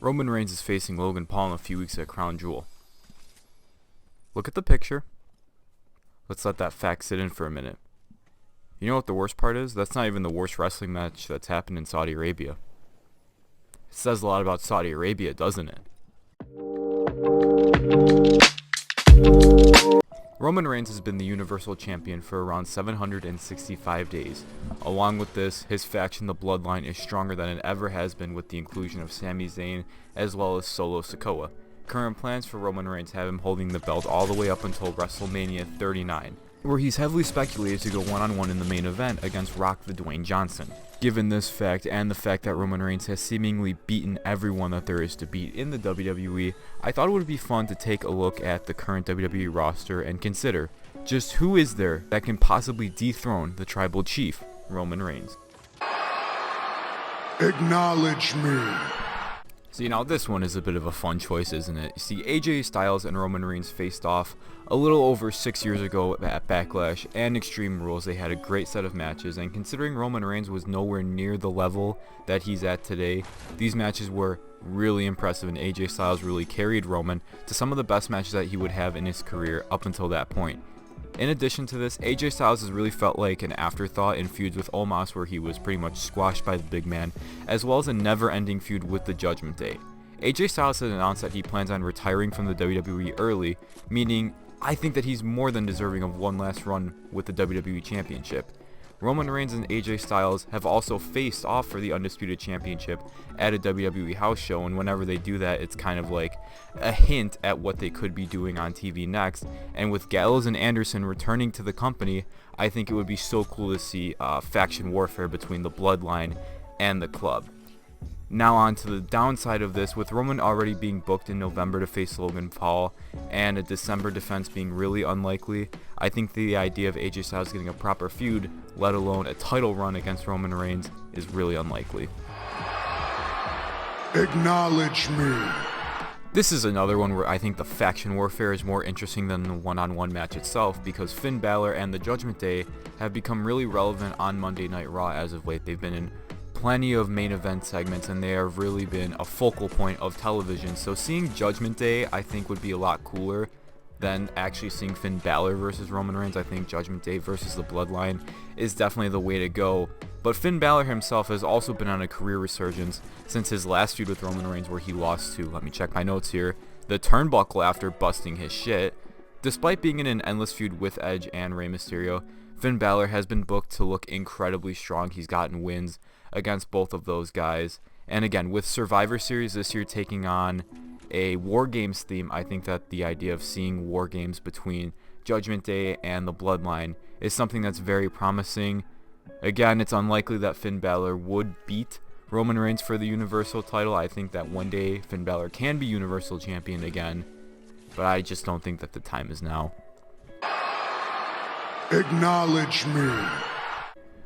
Roman Reigns is facing Logan Paul in a few weeks at Crown Jewel. Look at the picture. Let's let that fact sit in for a minute. You know what the worst part is? That's not even the worst wrestling match that's happened in Saudi Arabia. It says a lot about Saudi Arabia, doesn't it? Roman Reigns has been the Universal Champion for around 765 days. Along with this, his faction, the Bloodline, is stronger than it ever has been with the inclusion of Sami Zayn as well as Solo Sikoa. Current plans for Roman Reigns have him holding the belt all the way up until WrestleMania 39, where he's heavily speculated to go one-on-one in the main event against Rock the Dwayne Johnson. Given this fact, and the fact that Roman Reigns has seemingly beaten everyone that there is to beat in the WWE, I thought it would be fun to take a look at the current WWE roster and consider just who is there that can possibly dethrone the Tribal Chief, Roman Reigns. Acknowledge me. See, now this one is a bit of a fun choice, isn't it? You see, AJ Styles and Roman Reigns faced off a little over 6 years ago at Backlash and Extreme Rules. They had a great set of matches, and considering Roman Reigns was nowhere near the level that he's at today, these matches were really impressive, and AJ Styles really carried Roman to some of the best matches that he would have in his career up until that point. In addition to this, AJ Styles has really felt like an afterthought in feuds with Omos, where he was pretty much squashed by the big man, as well as a never-ending feud with the Judgment Day. AJ Styles has announced that he plans on retiring from the WWE early, meaning I think that he's more than deserving of one last run with the WWE Championship. Roman Reigns and AJ Styles have also faced off for the Undisputed Championship at a WWE house show, and whenever they do that, it's kind of like a hint at what they could be doing on TV next. And with Gallows and Anderson returning to the company, I think it would be so cool to see faction warfare between the Bloodline and the Club. Now on to the downside of this, with Roman already being booked in November to face Logan Paul and a December defense being really unlikely, I think the idea of AJ Styles getting a proper feud, let alone a title run against Roman Reigns, is really unlikely. Acknowledge me. This is another one where I think the faction warfare is more interesting than the one-on-one match itself, because Finn Balor and the Judgment Day have become really relevant on Monday Night Raw as of late. They've been in plenty of main event segments, and they have really been a focal point of television. So seeing Judgment Day, I think, would be a lot cooler than actually seeing Finn Balor versus Roman Reigns. I think Judgment Day versus the Bloodline is definitely the way to go. But Finn Balor himself has also been on a career resurgence since his last feud with Roman Reigns, where he lost to, let me check my notes here, the Turnbuckle after busting his shit. Despite being in an endless feud with Edge and Rey Mysterio, Finn Balor has been booked to look incredibly strong. He's gotten wins against both of those guys. And again, with Survivor Series this year taking on a War Games theme, I think that the idea of seeing War Games between Judgment Day and the Bloodline is something that's very promising. Again, it's unlikely that Finn Balor would beat Roman Reigns for the Universal title. I think that one day Finn Balor can be Universal Champion again, but I just don't think that the time is now. Acknowledge me.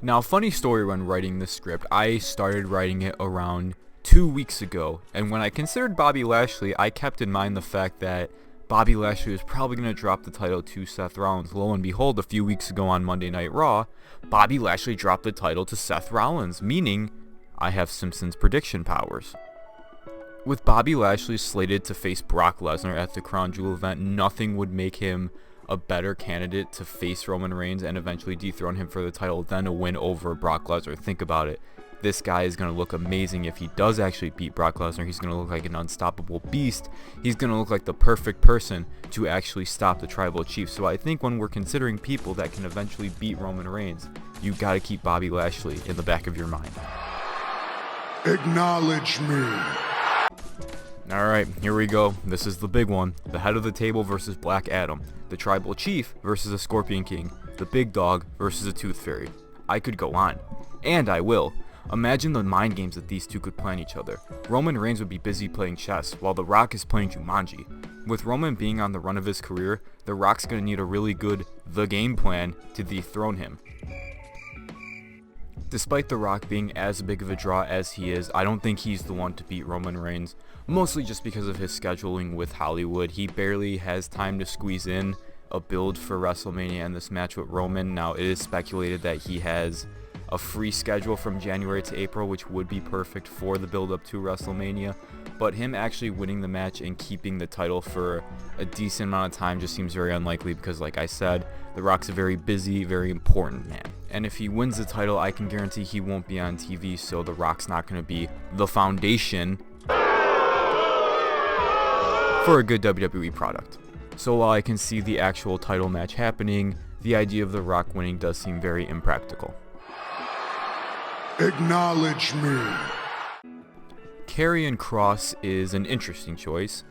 Now, funny story when writing this script, I started writing it around 2 weeks ago, and when I considered Bobby Lashley, I kept in mind the fact that Bobby Lashley was probably going to drop the title to Seth Rollins. Lo and behold, a few weeks ago on Monday Night Raw, Bobby Lashley dropped the title to Seth Rollins, meaning I have Simpsons prediction powers. With Bobby Lashley slated to face Brock Lesnar at the Crown Jewel event, nothing would make him a better candidate to face Roman Reigns and eventually dethrone him for the title than a win over Brock Lesnar. Think about it. This guy is going to look amazing if he does actually beat Brock Lesnar. He's going to look like an unstoppable beast. He's going to look like the perfect person to actually stop the Tribal Chief. So I think when we're considering people that can eventually beat Roman Reigns, you got to keep Bobby Lashley in the back of your mind. Acknowledge me. Alright, here we go. This is the big one. The head of the table versus Black Adam. The Tribal Chief versus a Scorpion King. The Big Dog versus a Tooth Fairy. I could go on. And I will. Imagine the mind games that these two could play on each other. Roman Reigns would be busy playing chess, while The Rock is playing Jumanji. With Roman being on the run of his career, The Rock's going to need a really good The Game plan to dethrone him. Despite The Rock being as big of a draw as he is, I don't think he's the one to beat Roman Reigns, mostly just because of his scheduling with Hollywood. He barely has time to squeeze in a build for WrestleMania and this match with Roman. Now, it is speculated that he has a free schedule from January to April, which would be perfect for the build-up to WrestleMania. but him actually winning the match and keeping the title for a decent amount of time just seems very unlikely because, like I said, The Rock's a very busy, very important man. And if he wins the title, I can guarantee he won't be on TV, so The Rock's not going to be the foundation for a good WWE product. So while I can see the actual title match happening, the idea of The Rock winning does seem very impractical. Acknowledge me. Karrion Kross is an interesting choice.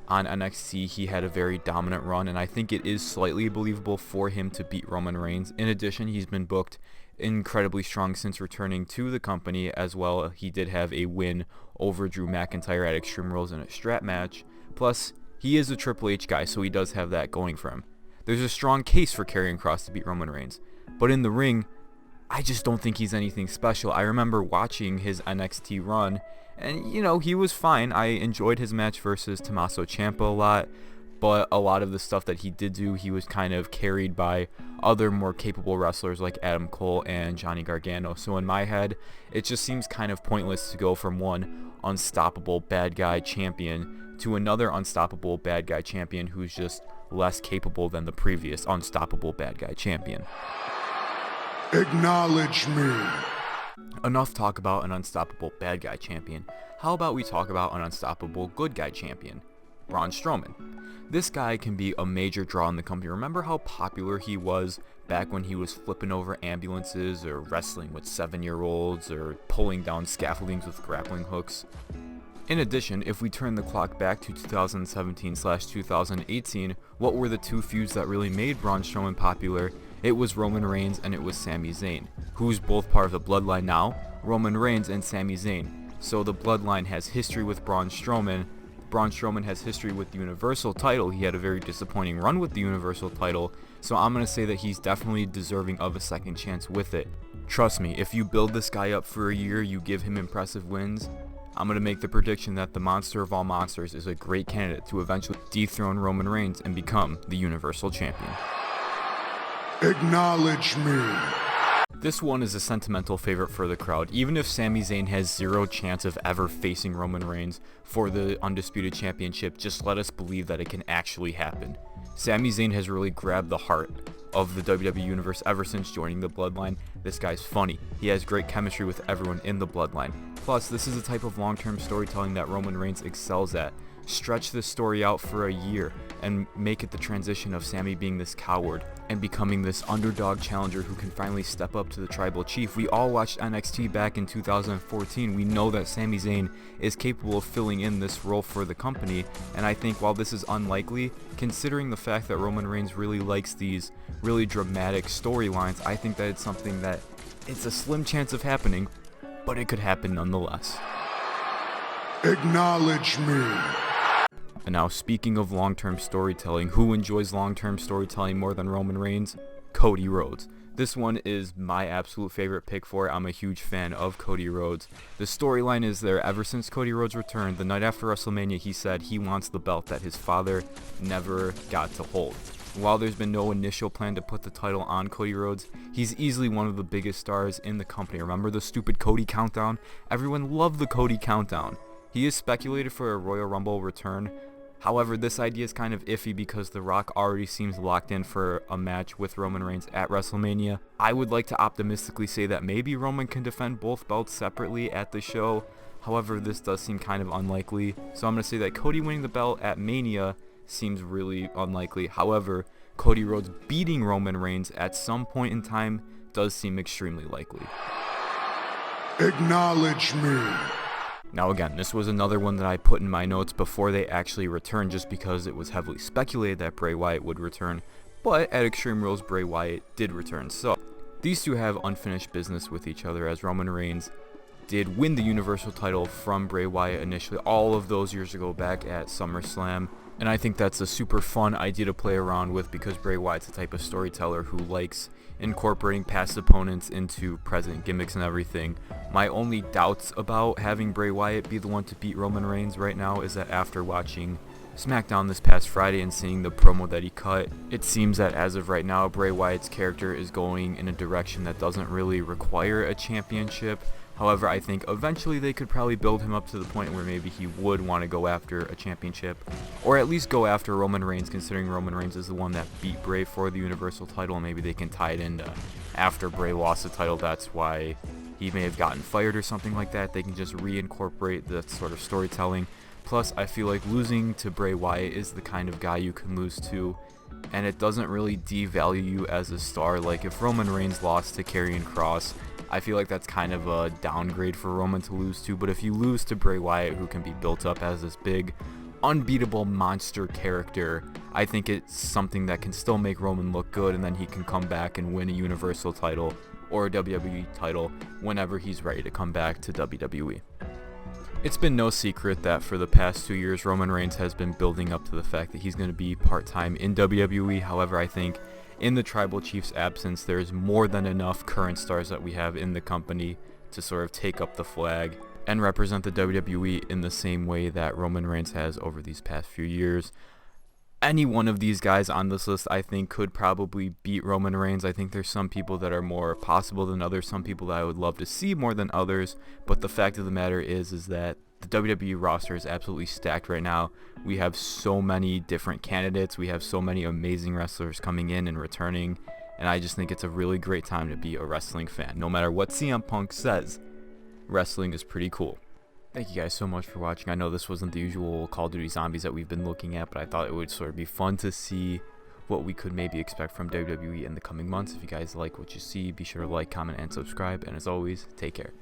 On NXT, he had a very dominant run, and I think it is slightly believable for him to beat Roman Reigns. In addition, he's been booked incredibly strong since returning to the company as well. He did have a win over Drew McIntyre at Extreme Rules in a strap match. Plus, he is a Triple H guy, so he does have that going for him. There's a strong case for Karrion Kross to beat Roman Reigns, but in the ring, I just don't think he's anything special. I remember watching his NXT run, and he was fine. I enjoyed his match versus Tommaso Ciampa a lot, but a lot of the stuff that he did do, he was kind of carried by other more capable wrestlers like Adam Cole and Johnny Gargano. So in my head, it just seems kind of pointless to go from one unstoppable bad guy champion to another unstoppable bad guy champion who's just less capable than the previous unstoppable bad guy champion. Acknowledge me. Enough talk about an unstoppable bad guy champion. How about we talk about an unstoppable good guy champion? Braun Strowman. This guy can be a major draw in the company. Remember how popular he was back when he was flipping over ambulances or wrestling with 7-year-olds or pulling down scaffoldings with grappling hooks? In addition, if we turn the clock back to 2017/2018, what were the two feuds that really made Braun Strowman popular? It was Roman Reigns and it was Sami Zayn. Who's both part of the bloodline now? Roman Reigns and Sami Zayn. So the bloodline has history with Braun Strowman. Braun Strowman has history with the Universal title. He had a very disappointing run with the Universal title, so I'm going to say that he's definitely deserving of a second chance with it. Trust me, if you build this guy up for a year, you give him impressive wins, I'm going to make the prediction that the monster of all monsters is a great candidate to eventually dethrone Roman Reigns and become the Universal Champion. Acknowledge me. This one is a sentimental favorite for the crowd. Even if Sami Zayn has zero chance of ever facing Roman Reigns for the Undisputed Championship, just let us believe that it can actually happen. Sami Zayn has really grabbed the heart of the WWE Universe ever since joining the Bloodline. This guy's funny. He has great chemistry with everyone in the Bloodline. Plus, this is the type of long-term storytelling that Roman Reigns excels at. Stretch this story out for a year and make it the transition of Sami being this coward and becoming this underdog challenger who can finally step up to the tribal chief. We all watched NXT back in 2014. We know that Sami Zayn is capable of filling in this role for the company, and I think while this is unlikely, considering the fact that Roman Reigns really likes these really dramatic storylines, I think that it's something that it's a slim chance of happening, but it could happen nonetheless. Acknowledge me. And now, speaking of long-term storytelling, who enjoys long-term storytelling more than Roman Reigns? Cody Rhodes. This one is my absolute favorite pick for it. I'm a huge fan of Cody Rhodes. The storyline is there ever since Cody Rhodes returned. The night after WrestleMania, he said he wants the belt that his father never got to hold. While there's been no initial plan to put the title on Cody Rhodes, he's easily one of the biggest stars in the company. Remember the stupid Cody countdown? Everyone loved the Cody countdown. He is speculated for a Royal Rumble return. However, this idea is kind of iffy because The Rock already seems locked in for a match with Roman Reigns at WrestleMania. I would like to optimistically say that maybe Roman can defend both belts separately at the show. However, this does seem kind of unlikely. So I'm going to say that Cody winning the belt at Mania seems really unlikely. However, Cody Rhodes beating Roman Reigns at some point in time does seem extremely likely. Acknowledge me. Now again, this was another one that I put in my notes before they actually returned just because it was heavily speculated that Bray Wyatt would return, but at Extreme Rules, Bray Wyatt did return. So these two have unfinished business with each other, as Roman Reigns did win the Universal title from Bray Wyatt initially all of those years ago back at SummerSlam. And I think that's a super fun idea to play around with because Bray Wyatt's the type of storyteller who likes incorporating past opponents into present gimmicks and everything. My only doubts about having Bray Wyatt be the one to beat Roman Reigns right now is that after watching SmackDown this past Friday and seeing the promo that he cut, it seems that as of right now, Bray Wyatt's character is going in a direction that doesn't really require a championship. However, I think eventually they could probably build him up to the point where maybe he would want to go after a championship, or at least go after Roman Reigns, considering Roman Reigns is the one that beat Bray for the Universal title, and maybe they can tie it into after Bray lost the title, that's why he may have gotten fired or something like that. They can just reincorporate that sort of storytelling. Plus, I feel like losing to Bray Wyatt is the kind of guy you can lose to, and it doesn't really devalue you as a star. Like if Roman Reigns lost to Karrion Kross, I feel like that's kind of a downgrade for Roman to lose to, but if you lose to Bray Wyatt, who can be built up as this big, unbeatable monster character, I think it's something that can still make Roman look good, and then he can come back and win a Universal title or a WWE title whenever he's ready to come back to WWE. It's been no secret that for the past 2 years, Roman Reigns has been building up to the fact that he's going to be part-time in WWE. However, I think in the Tribal Chief's absence, there's more than enough current stars that we have in the company to sort of take up the flag and represent the WWE in the same way that Roman Reigns has over these past few years. Any one of these guys on this list, I think, could probably beat Roman Reigns. I think there's some people that are more possible than others, some people that I would love to see more than others, but the fact of the matter is that the WWE roster is absolutely stacked right now. We have so many different candidates. We have so many amazing wrestlers coming in and returning. And I just think it's a really great time to be a wrestling fan. No matter what CM Punk says, wrestling is pretty cool. Thank you guys so much for watching. I know this wasn't the usual Call of Duty Zombies that we've been looking at, but I thought it would sort of be fun to see what we could maybe expect from WWE in the coming months. If you guys like what you see, be sure to like, comment, and subscribe. And as always, take care.